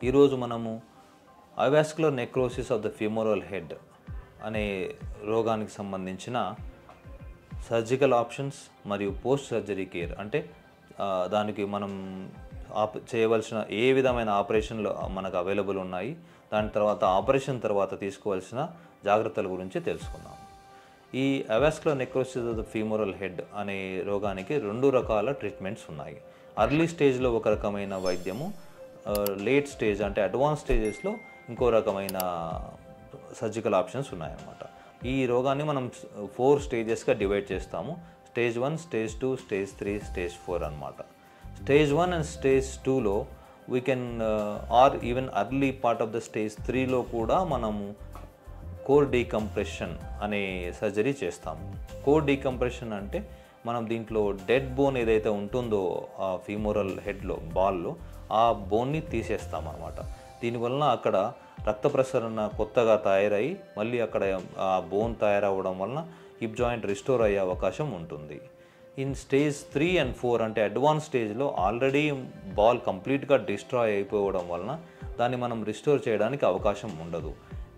ఈరోజు మనము avascular necrosis of the femoral head అనే రోగానికి సంబంధించిన సర్జికల్ ఆప్షన్స్ మరియు పోస్ట్ సర్జరీ కేర్ అంటే దానికి మనం చేయవలసిన ఏ విధమైన ఆపరేషన్లు మనకు అవైలబుల్ ఉన్నాయి, దాని తర్వాత ఆపరేషన్ తర్వాత తీసుకోవాల్సిన జాగ్రత్తల గురించి తెలుసుకుందాం. ఈ అవస్కులర్ necrosis of the femoral head అనే రోగానికి 2 రకాల ట్రీట్మెంట్స్ ఉన్నాయి. అర్లీ స్టేజ్లో ఒక రకమైన వైద్యము, లేట్ స్టేజ్ అంటే అడ్వాన్స్ స్టేజెస్లో ఇంకో రకమైన సర్జికల్ ఆప్షన్స్ ఉన్నాయన్నమాట. ఈ రోగాన్ని మనం 4 స్టేజెస్గా డివైడ్ చేస్తాము. స్టేజ్ 1, స్టేజ్ 2, స్టేజ్ 3, స్టేజ్ 4 అనమాట. స్టేజ్ 1 అండ్ స్టేజ్ 2లో we can or even early part of the stage 3లో కూడా మనము కోర్ డీకంప్రెషన్ అనే సర్జరీ చేస్తాము. కోర్ డీకంప్రెషన్ అంటే మనం దీంట్లో డెడ్ బోన్ ఏదైతే ఉంటుందో ఆ ఫీమోరల్ హెడ్లో బాల్లో ఆ బోన్ని తీసేస్తాం అన్నమాట. దీనివలన అక్కడ రక్త ప్రసరణ కొత్తగా తయారై మళ్ళీ అక్కడ ఆ బోన్ తయారవ్వడం వలన హిప్ జాయింట్ రిస్టోర్ అయ్యే అవకాశం ఉంటుంది. ఇన్ స్టేజ్ 3 and 4 అంటే అడ్వాన్స్ స్టేజ్లో ఆల్రెడీ బాల్ కంప్లీట్గా డిస్ట్రాయ్ అయిపోవడం వలన దాన్ని మనం రిస్టోర్ చేయడానికి అవకాశం ఉండదు.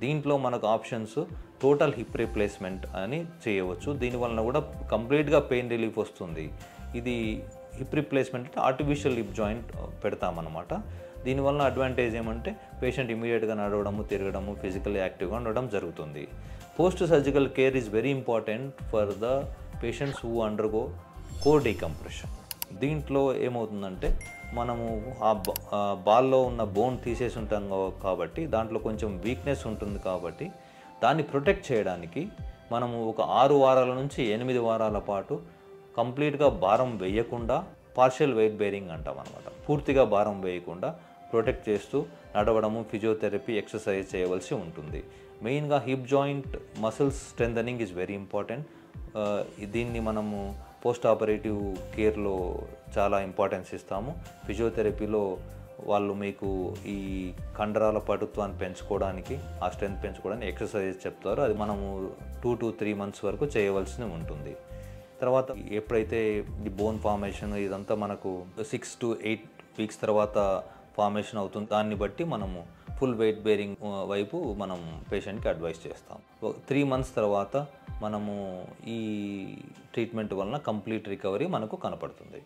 దీంట్లో మనకు ఆప్షన్స్ టోటల్ హిప్ రీప్లేస్మెంట్ అని చేయవచ్చు. దీనివలన కూడా కంప్లీట్గా పెయిన్ రిలీఫ్ వస్తుంది. ఇది హిప్ రీప్లేస్మెంట్ అంటే ఆర్టిఫిషియల్ హిప్ జాయింట్ పెడతామన్నమాట. దీనివల్ల అడ్వాంటేజ్ ఏమంటే పేషెంట్ ఇమీడియట్గా నడవడము, తిరగడము, ఫిజికల్ యాక్టివ్గా ఉండడం జరుగుతుంది. Post surgical care is very important for the patients who undergo core decompression. దీంట్లో ఏమవుతుందంటే మనము ఆ బాల్లో ఉన్న బోన్ తీసేసి ఉంటాం కాబట్టి దాంట్లో కొంచెం వీక్నెస్ ఉంటుంది కాబట్టి దాన్ని ప్రొటెక్ట్ చేయడానికి మనము ఒక 6 వారాల నుంచి 8 వారాల పాటు కంప్లీట్గా భారం వేయకుండా పార్షియల్ వెయిట్ బేరింగ్ అంటాం అనమాట. పూర్తిగా భారం వేయకుండా ప్రొటెక్ట్ చేస్తూ నడవడము, ఫిజియోథెరపీ, ఎక్సర్సైజ్ చేయవలసి ఉంటుంది. మెయిన్గా hip joint muscles strengthening is very important. దీన్ని మనము పోస్ట్ ఆపరేటివ్ కేర్లో చాలా ఇంపార్టెన్స్ ఇస్తాము. ఫిజియోథెరపీలో వాళ్ళు మీకు ఈ కండరాల పటుత్వాన్ని పెంచుకోవడానికి, ఆ స్ట్రెంత్ పెంచుకోవడానికి ఎక్సర్సైజ్ చెప్తారు. అది మనము 2 to 3 months వరకు చేయవలసి ఉంటుంది. తర్వాత ఎప్పుడైతే ఈ బోన్ ఫార్మేషన్ ఇదంతా మనకు 6 to 8 weeks తర్వాత ఫార్మేషన్ అవుతుంది, దాన్ని బట్టి మనము ఫుల్ వెయిట్ బేరింగ్ వైపు మనం పేషెంట్కి అడ్వైస్ చేస్తాం. 3 months తర్వాత మనము ఈ ట్రీట్మెంట్ వలన కంప్లీట్ రికవరీ మనకు కనపడుతుంది.